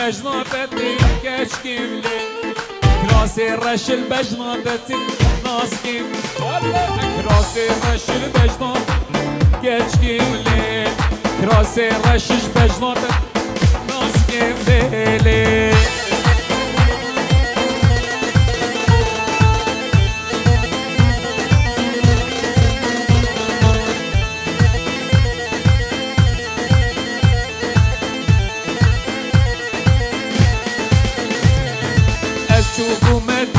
بجناتتي كشكيلي كراسي رش البجناتتي ناسكي كراسي رش البجنات كشكيلي كراسي رش البجناتتي ناسكي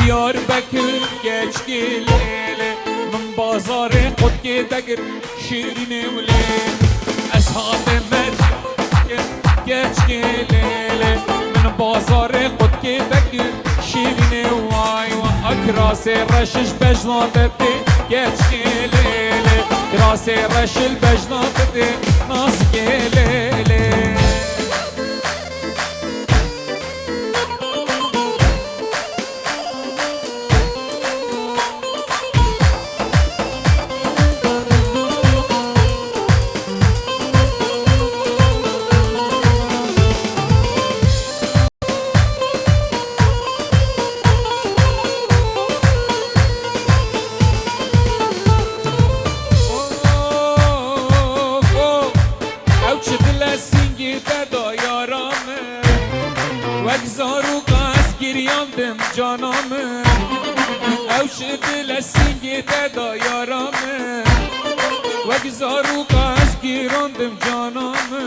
ديار بكر geç geleli من بازار قد دقر شيرين وليل أصحاب مدينة geç geleli من بازار قد دقر شيرين واي وأكراسي رشش بجناتتي geç geleli كراسي رش البجناتتي ناس geleli جانامه او شد لسینگی تدا یارامه و گزارو کاش گیراندم جانامه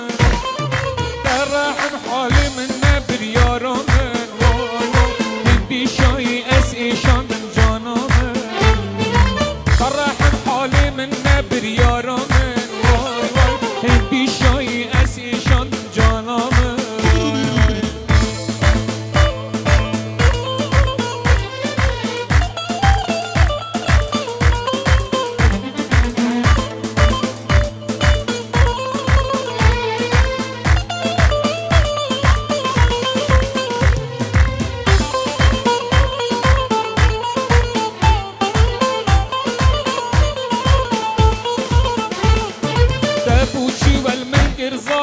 در رحم حالی من نبر یارامه من بیشایی از ایشاندم جانامه در رحم حالی من نبر یارامه من بیشایی از ایشاندم جانامه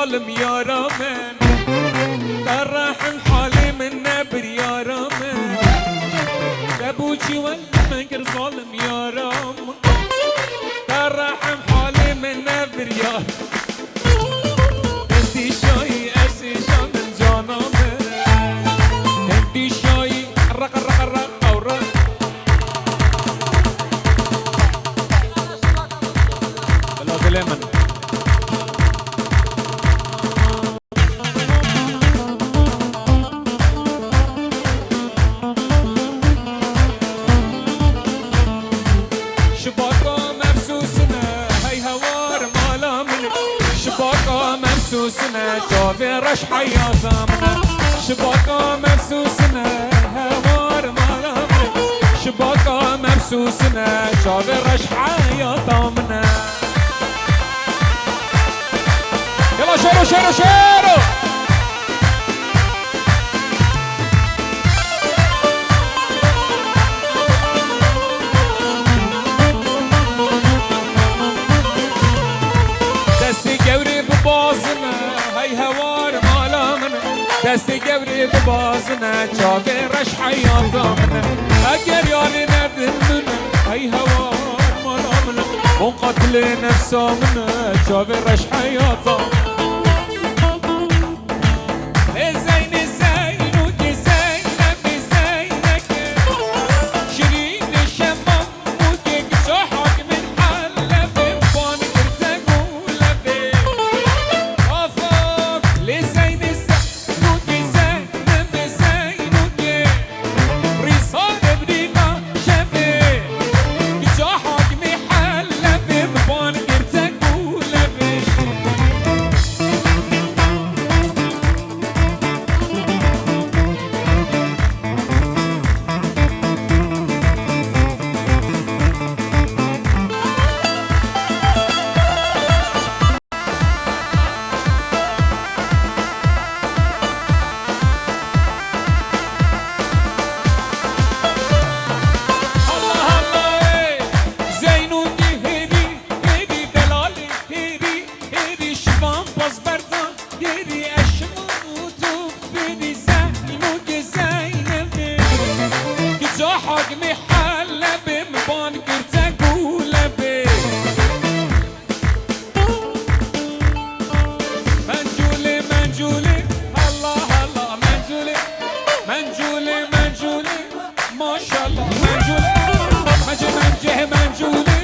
ظالم يارامن ترحم حالي من نبر يارامن تبوشي والمنكر ظالم يارامن ترحم حالي من نبر يارامن انتي شاي اسي شان من جانامن انتي شاي رق رق رق او رق بلا دلمن مفسوسنا جوفي رش حياة منا شباكا مفسوسنا هوار مالا منا شباكا مفسوسنا جوفي رش حياة منا يلا شيرو شيرو شيرو دستی گوری ببازنه چاوی رش حیاتامنه اگر یاری ندن منه ای هوار مالامنه اون قتل نفسامنه چاوی رش حیاتامنه جا حقني حلب مبان كرتك ولبي منجولي منجولي الله الله منجولي منجولي منجولي ما شاء الله منجولي منجولي منجولي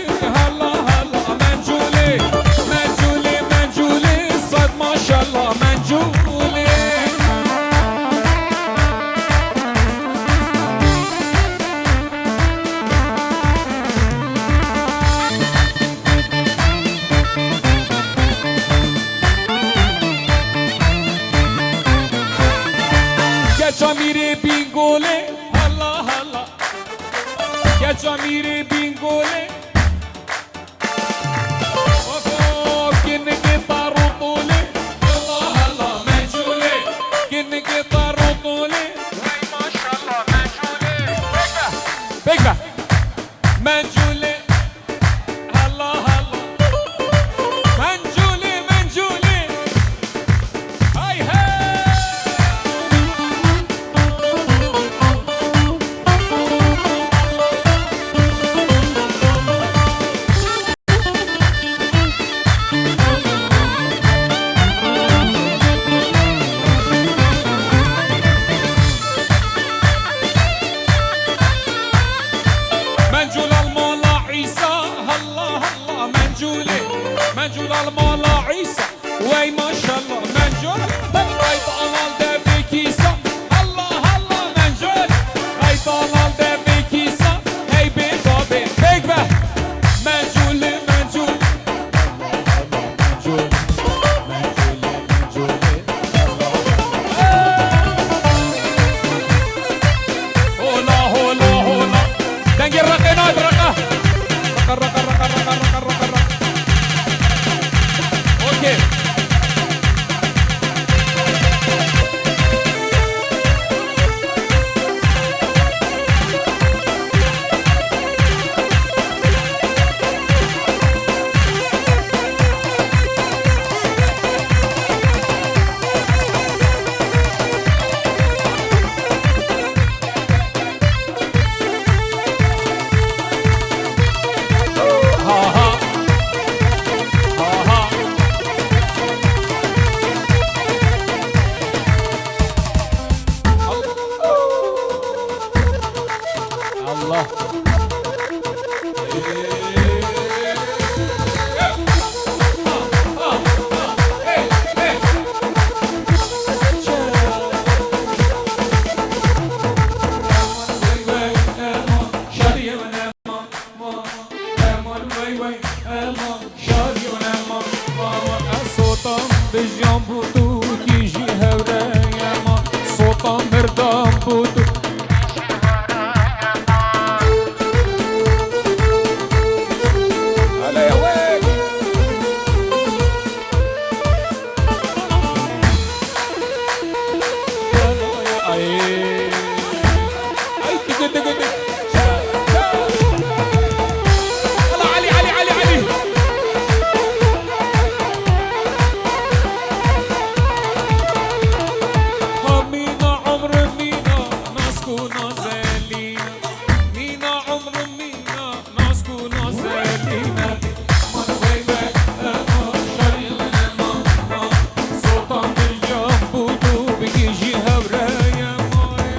الله الله منجولي منجولي منجولي صد ما شاء الله منجولي Jamire bingole, Allah Allah. Ya Jamire bingole. Oh, kinne ke tarutole, Allah Allah, menjule. Kinne ke tarutole, ay maşallah, menjule. Bekle, menjule. Allah Allah. Menjule, menjule. Hay hay. منجول المولا عيسى الله الله منجولي منجول المولا عيسى وي ما شاء الله منجول هاي طلال دبي كيسة الله الله منجول هاي طلال دبي كيسة هاي بيبابي بيكبه منجولي منجول منجول منجولي منجولي هولا هولا هولا دنجي الرقينات رقه رقه رقه رقه رقه رقه رقه اوكي ها ها ها ها الله بجام بودو کیجی هوره ما صوتا مردم بودو هلا يا ويل اي تقد تقد يلا علي علي علي علي مينا عمر مينا ناسكو نازلينا مينا عمر مينا ناسكو نازلينا من ويبه اما شرينا ما صوتا بالجام بودو بيجي هورايا ماي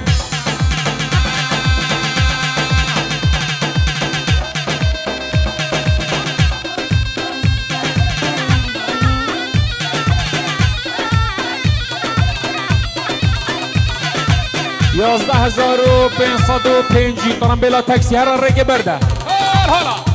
یازده هزار و 505 ترامبیلا تاکسی هر رگ برده حالا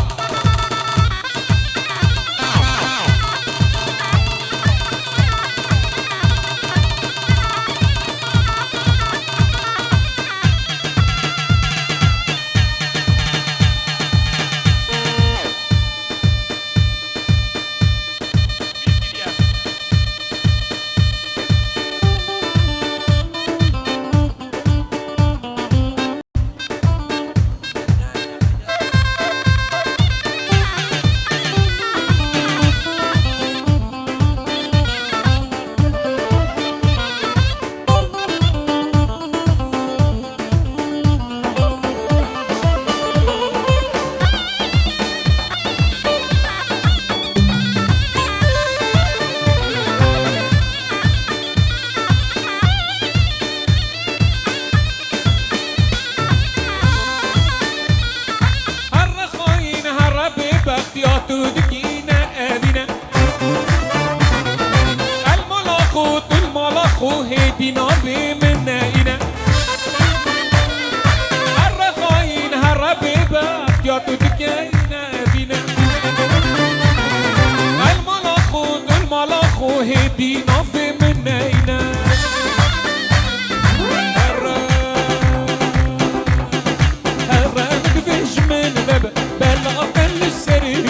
يا تدكينا بينا الملاخو هدينا في منينا هرامك فيش من بابا بلا أقل السرير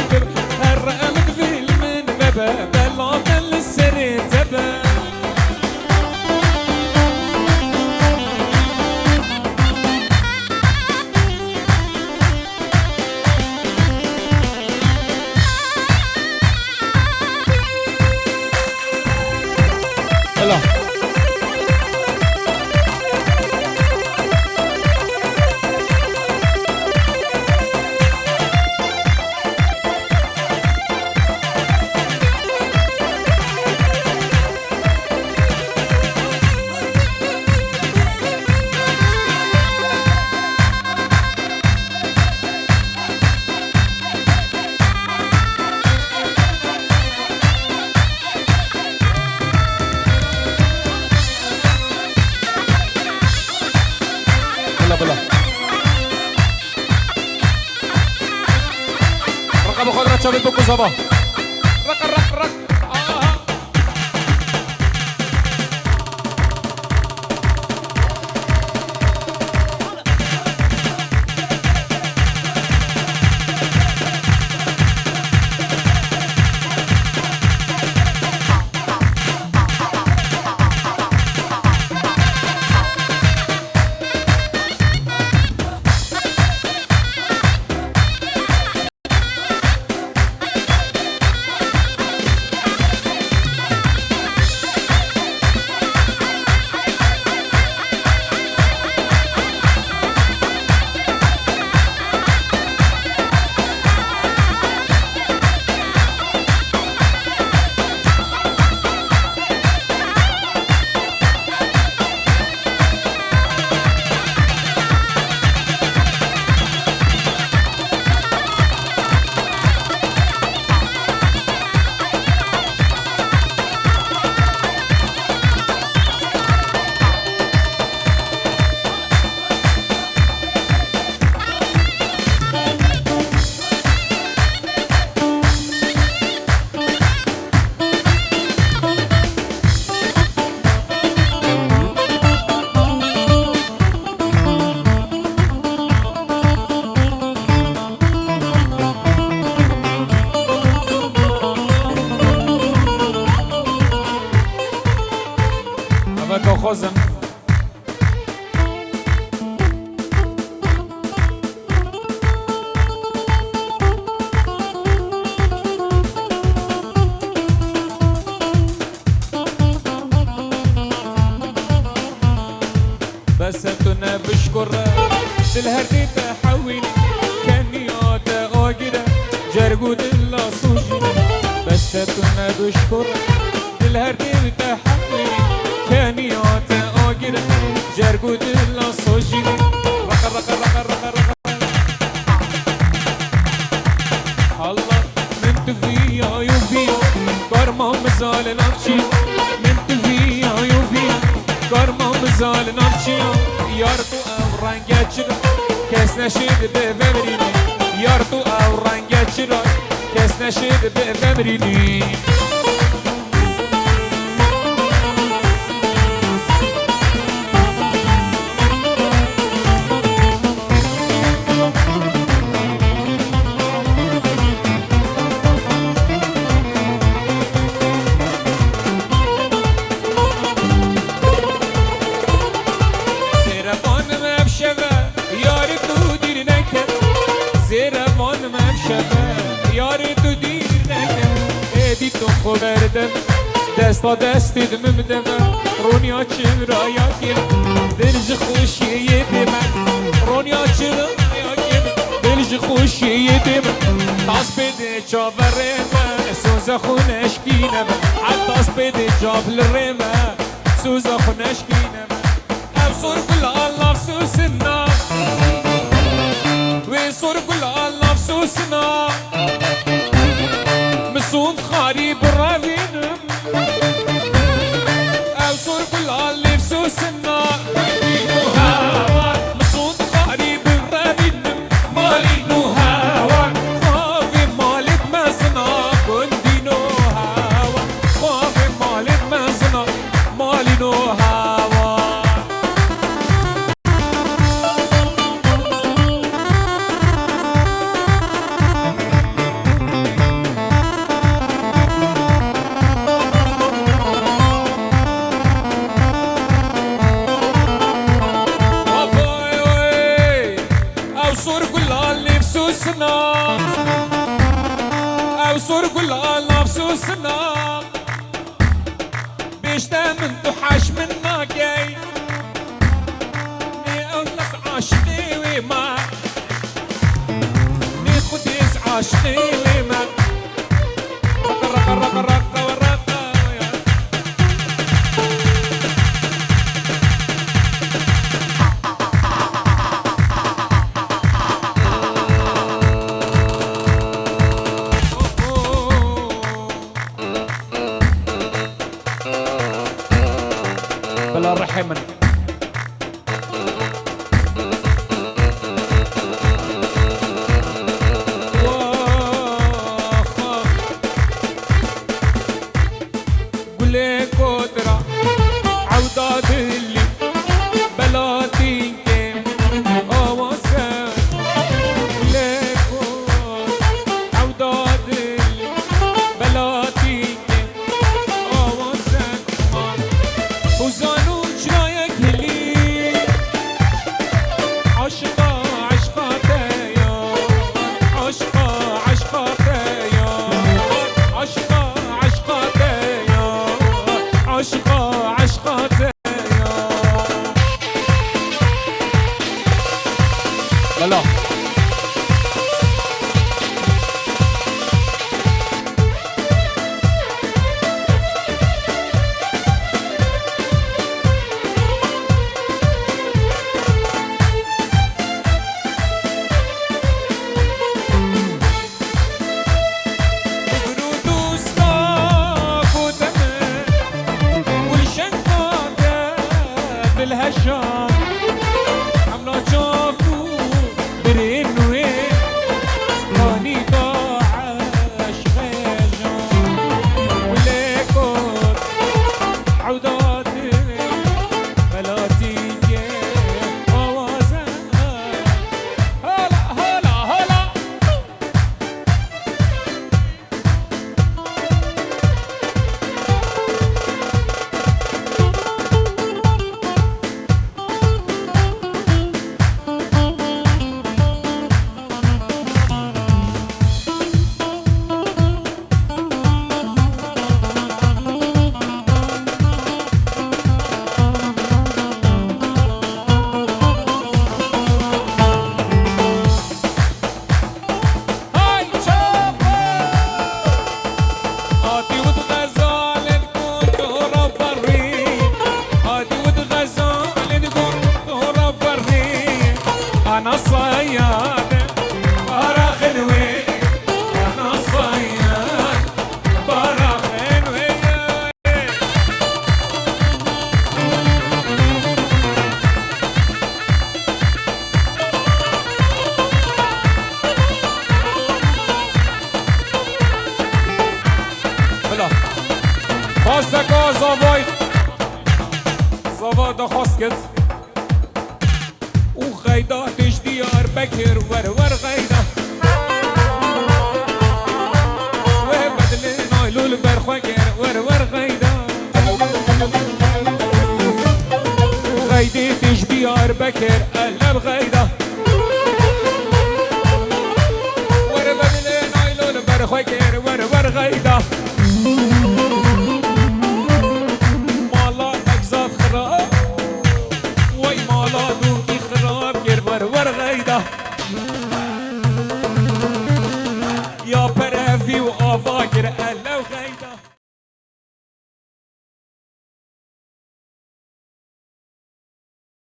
هرامك فيش من بابا بلا أقل السرير زبا يلا بلا رقم خضرة شابت بكو صبا رق خوزم بس انتنا بشكر دل هردي تحويني كانيات اوجده جرقود الله صوجي بس انتنا بشكر دل هردي تحويني كانيات اوجده جرقود الله صوجي رق الله من تفيا يوفيا كرما مزال نفشي من تفيا يوفيا كرما مزال نفشي يارتو او رنگه چرا کس نشید به بمرینی یارتو او رنگه چرا کس نشید به بمرینی یاری تو دیر نکن ایدی تو خوبردم دستا دستی دمم دمم رونیا چمرایا کم دلج خوشیه دمم رونیا چمرایا کم دلج خوشیه دمم تاس بده چاورمه سوزا خونشکینم حتاس بده چاولرمه سوزا خونشکینم افسور کل الله افسوسنا ويصور كل الله افسوسنا مسود خاري برافينم افسور كل الله افسوسنا مسود خاري برافينم مالي نوها سنا او صور كل نفسو سنا بيشتا من تحاش منا جاي ني اولس عاشقي وما ني خديس عاشقي وما رق رق رق ورق بلا رحمن قولي كترة عودات اللي بلاتي كيم اواسان قولي كترة عودات اللي بلاتي كيم اواسان وزانو شرايك لي عشقا عشقا تايا عشقا عشقا تايا عشقا عشقا تايا عشقا عشقا تايا بلا بالهشام عملا شافو برين وين راني ضاع عشقاجام وليكوت عوداتي بلاتي اوازان هلا هلا هلا أنا صياد برا خلوي أنا صياد برا خلوي بلا خواستكا زاوای زاوا خواست وغيدا تجديار بكر ور غيدا وبدلنا لول برخوكر ور غيدا غيدي تجديار بكر قلب غيدا وبدلنا لول برخوكر ور غيدا مالا اجزاد خراب وي مالا دوكي خراب ور غيدا يا برافي وافاكر قلب